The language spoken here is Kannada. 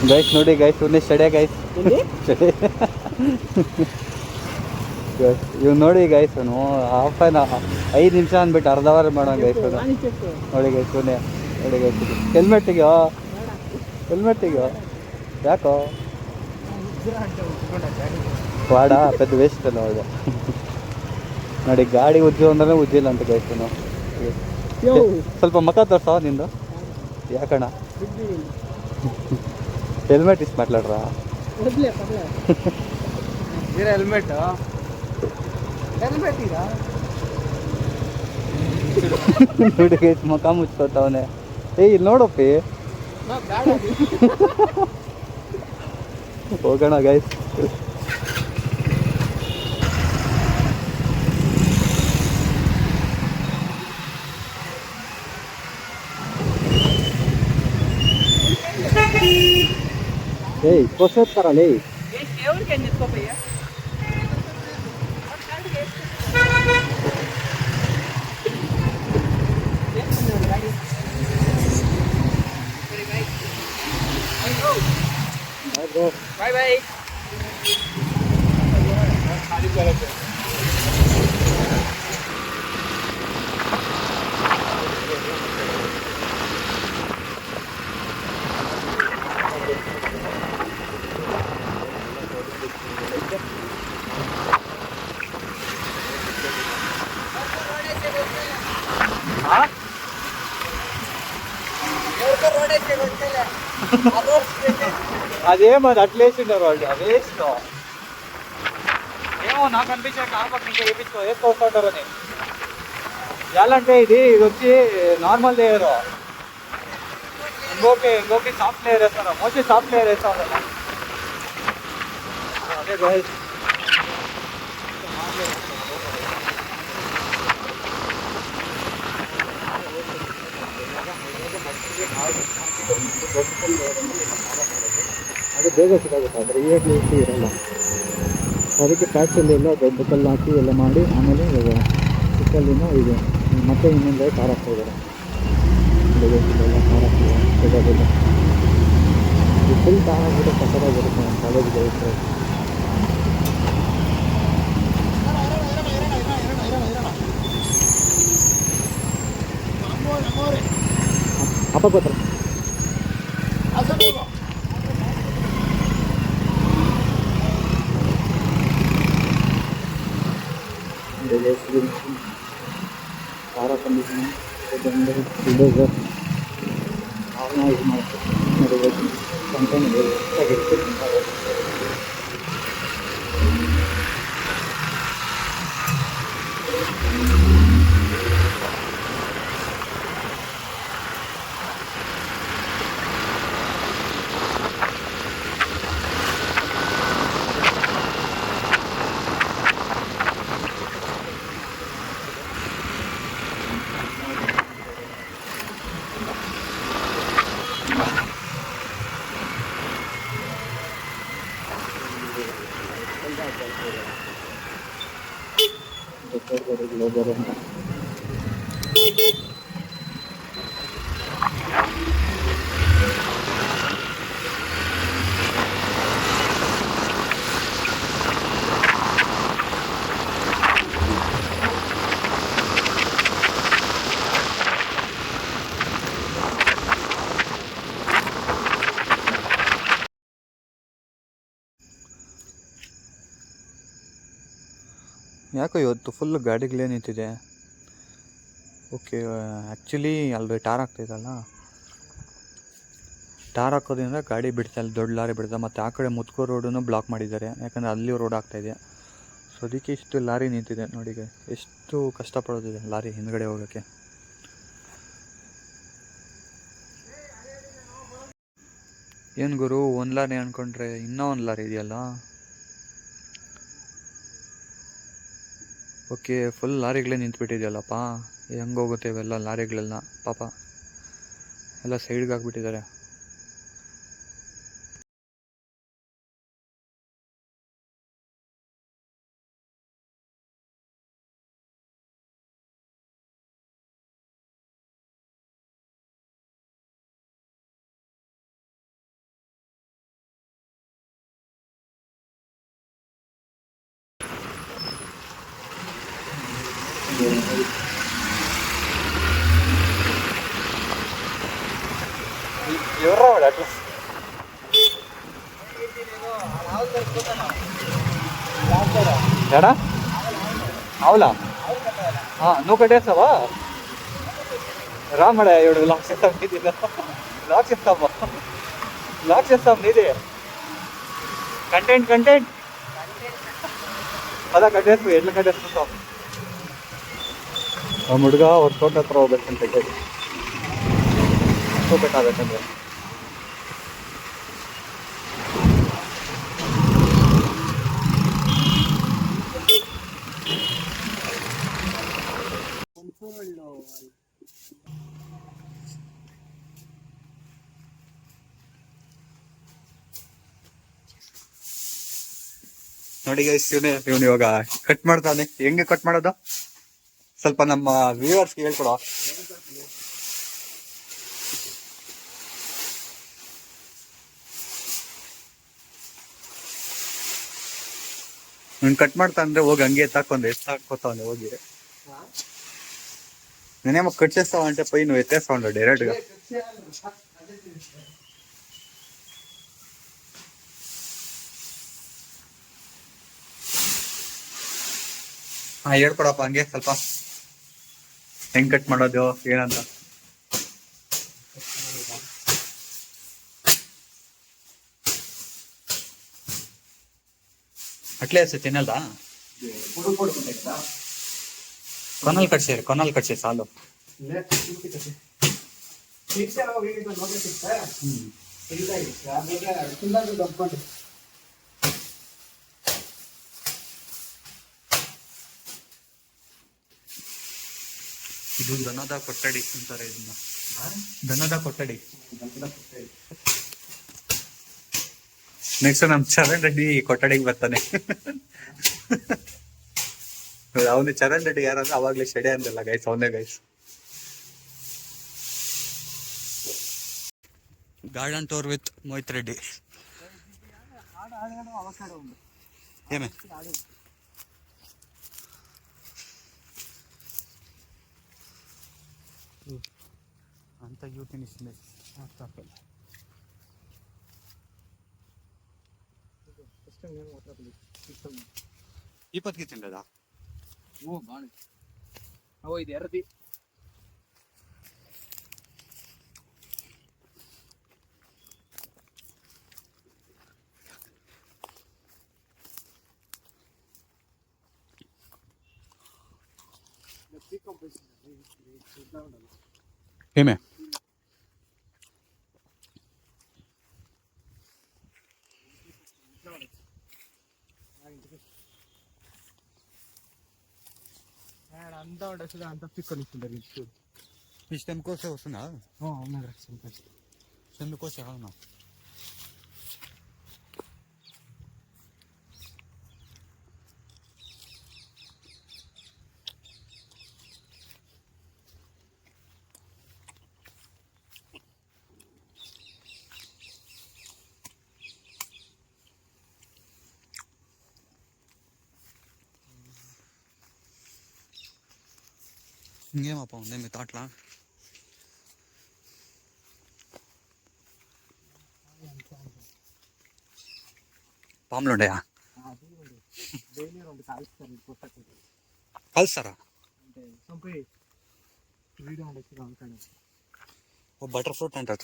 ಗೈಸ್ ನೋಡಿ ಗೈಸ್ ಇವನ್ನೇ ಶಡೆ ಗೈಸ್ ಶಡೆ ಇವ್ ನೋಡಿ ಗೈಸ್ ಅವನು ಹಾಫ್ ಆನ್ 5 ನಿಮಿಷ ಅಂದ್ಬಿಟ್ಟು ಅರ್ಧ ಅವರ್ ಮಾಡೋ ಗೈಸ್ ಅವನು ನೋಡಿ ಗೈಸ್ ಇವನ್ನೇ ನೋಡಿ ಗೈಸ್ ಹೆಲ್ಮೆಟ್ ತೆಗಿಯೋ ಯಾಕೋ ಬಾಡ ಪೆದ್ದ ವೇಸ್ಟ್ ಅಲ್ಲ ಅವಾಗ ನೋಡಿ ಗಾಡಿ ಉಜ್ಜು ಅಂದ್ರೆ ಉಜ್ಜಿಲ್ಲ ಅಂತ ಗೈಸ್ ಅವನು ಸ್ವಲ್ಪ ಮಕ್ಕ ತೋರ್ಸೋ ನಿಂದು ಯಾಕಣ್ಣ ಹೆಲ್ಮೆಟ್ ಇಸ್ ಮಾತಾಡ್ರಾ ಹೆಲ್ಮೆಟ್ ಈಗ ನೋಡಿ ಗೈಸ್ ಮಕ ಮುಚ್ಕೋತಾವನೆ ಇಲ್ಲಿ ನೋಡಪ್ಪಿ ಹೋಗೋಣ ಗೈಸ್ ಕೋಸೋತ್ಕರಲ್ಲ बाय बाय అదేమది అట్లేసిండారు వాళ్ళు వేస్ట్ ఏమో నాకు అనిపించాక ఆపక్క ఇంకా వేసుకోవస్తుంటారు అని ఎలాంటే ఇది వచ్చి నార్మల్ లేయరు ఇంకోటి సాఫ్ట్ లేయర్ వేస్తారు మోస్ట్లీ సాఫ్ట్ లేయర్ వేస్తా ఉంటారు అదే గైస్ ಅದು ಬೇಗ ಸಿಕ್ಕಾಗುತ್ತೆ ಆದರೆ ಇಯರ್ಲಿ ಇರಲ್ಲ ಅದಕ್ಕೆ ಪ್ಯಾಚಲ್ಲೆಲ್ಲ ದೊಡ್ಡ ಕಲ್ಲು ಹಾಕಿ ಎಲ್ಲ ಮಾಡಿ ಆಮೇಲೆ ಇವಾಗ ಚಿಕ್ಕಲ್ಲಿನ ಇದೆ ಮತ್ತೆ ಇನ್ನೊಂದು ಖಾರ ಹಾಕ್ತಾಯಿದ್ದಾರೆ ಎಲ್ಲ ಖಾರ ಹಾಕ್ತಿದ್ದಾರೆ ಸಿಗೋದಿಲ್ಲ ಈ ಫುಲ್ ಖಾರ ಹಾಕಿದ್ರೆ ಸಕ್ಕತ್ತಾಗಿರುತ್ತೆ ನಮ್ಮ ಕಾಲೇಜಿಗೆ ಹೋಗ್ತಾರೆ ಅಪ್ಪ ಗೊತ್ತರ ಖಾರ ಕಂಡೀಷನ್ ಇದು ಮಾಡ್ತಾರೆ ಯಾಕೋ ಇವತ್ತು ಫುಲ್ಲು ಗಾಡಿಗಳೇ ನಿಂತಿದೆ ಓಕೆ ಆ್ಯಕ್ಚುಲಿ ಅಲ್ಲಿ ಟಾರ್ ಆಗ್ತಾಯಿದ್ದಲ್ಲ ಟಾರ್ ಹಾಕೋದ್ರಿಂದ ಗಾಡಿ ಬಿಡ್ತಾಯಿಲ್ಲ ದೊಡ್ಡ ಲಾರಿ ಬಿಡ್ತಾ ಮತ್ತು ಆ ಕಡೆ ಮುತ್ಕೋ ರೋಡನ್ನು ಬ್ಲಾಕ್ ಮಾಡಿದ್ದಾರೆ ಯಾಕಂದರೆ ಅಲ್ಲಿ ರೋಡ್ ಆಗ್ತಾಯಿದೆ ಸೊ ಅದಕ್ಕೆ ಇಷ್ಟು ಲಾರಿ ನಿಂತಿದೆ ನೋಡಿ ಎಷ್ಟು ಕಷ್ಟಪಡೋದಿದೆ ಲಾರಿ ಹಿಂದ್ಗಡೆ ಹೋಗೋಕ್ಕೆ ಏನು ಗುರು ಒಂದು ಲಾರಿ ಅಂದ್ಕೊಂಡ್ರೆ ಇನ್ನೂ ಒಂದು ಲಾರಿ ಇದೆಯಲ್ಲ ಓಕೆ ಫುಲ್ ಲಾರಿಗಳೇ ನಿಂತ್ಬಿಟ್ಟಿದೆಯಲ್ಲಪ್ಪ ಹೆಂಗೆ ಹೋಗುತ್ತೆ ಇವೆಲ್ಲ ಲಾರಿಗಳೆಲ್ಲ ಪಾಪ ಎಲ್ಲ ಸೈಡ್ಗೆ ಹಾಕ್ಬಿಟ್ಟಿದ್ದಾರೆ ಅಟ್లా ఎడా అవులా నువ్వు కట్టేస్తావా రామడా ఇప్పుడు లాక్ చేస్తాం నీది లాక్ చేస్తావా లాక్ చేస్తాం నీది కంటెంట్ ಅದ ಕಟ್ಟೇಸ್ತು ಎಡ್ಲ ಕಟ್ಟೇಸ್ತಾವ ನಮ್ಮ ಹುಡುಗ ಅವ್ರ ತೋಟ ಹತ್ರ ಹೋಗ್ಬೇಕಂತ ಹೇಳಿ ಹೋಗ್ಬೇಕಾಗಬೇಕಂದ್ರೆ ನೋಡಿ ಗೈಸ್ ಇವನು ಇವಾಗ ಕಟ್ ಮಾಡ್ತಾನೆ. ಹೆಂಗೆ ಕಟ್ ಮಾಡೋದು ಸ್ವಲ್ಪ ನಮ್ಮ ವ್ಯೂವರ್ಸ್ಗೆ ಹೇಳ್ಕೊಡ. ನೀನ್ ಕಟ್ ಮಾಡ್ತಾ ಅಂದ್ರೆ ಹೋಗಿ ಹಂಗೆ ಎತ್ತಾಕೋತಾವನೆ ಹೋಗಿ నేనేమో కట్ చేస్తావా అంటే పోయి నువ్వు ఎత్తేస్తా ఉండవు డైరెక్ట్ గా. ಹೇಳ್ಕೊಡಪ್ಪ ಹಂಗೆ ಸ್ವಲ್ಪ ಹೆಂಗ್ ಕಟ್ ಮಾಡೋದು ಏನಂತ. అట్లే వేస్తే తినదా కొనలు కట్ చేసి చాలు. ಇದು ದನದ ಕೊಠಡಿ ಅಂತಾರೆ ಇದನ್ನ, ದನದ ಕೊಠಡಿ. ನೆಕ್ಸ್ಟ್ ನಮ್ ಚರಣ್ ರೆಡ್ಡಿ ಕೊಠಡಿಗೆ ಬರ್ತಾನೆ. ಅವನು ಚರಣ್ ರೆಡ್ಡಿ ಯಾರಂದ್ರೆ ಅವಾಗ್ಲೇ ಶೆಡೆ ಅಂದಲ್ಲ ಗೈಸ್, ಅವನೇ guys. Garden tour with Mohit Reddy. ఏమే అంత యూటిని ఇస్తుంది. ఈ పతికి తిండదా? ఓ బాగుంది. ఓ ఇది ఎర్రది. ఏమే అంతా ఉండొచ్చు, అంతా పిక్కలు ఇస్తుంటారు. ఇష్టం కోసే వస్తుందా? అవునా చెందు కోసే అవునా. ఇంకేమప్ప ఉంది మీ తోటలా? పాములు ఉన్నాయా? కలుస్తారా? ఓ బటర్ ఫ్రూట్ అంటారు.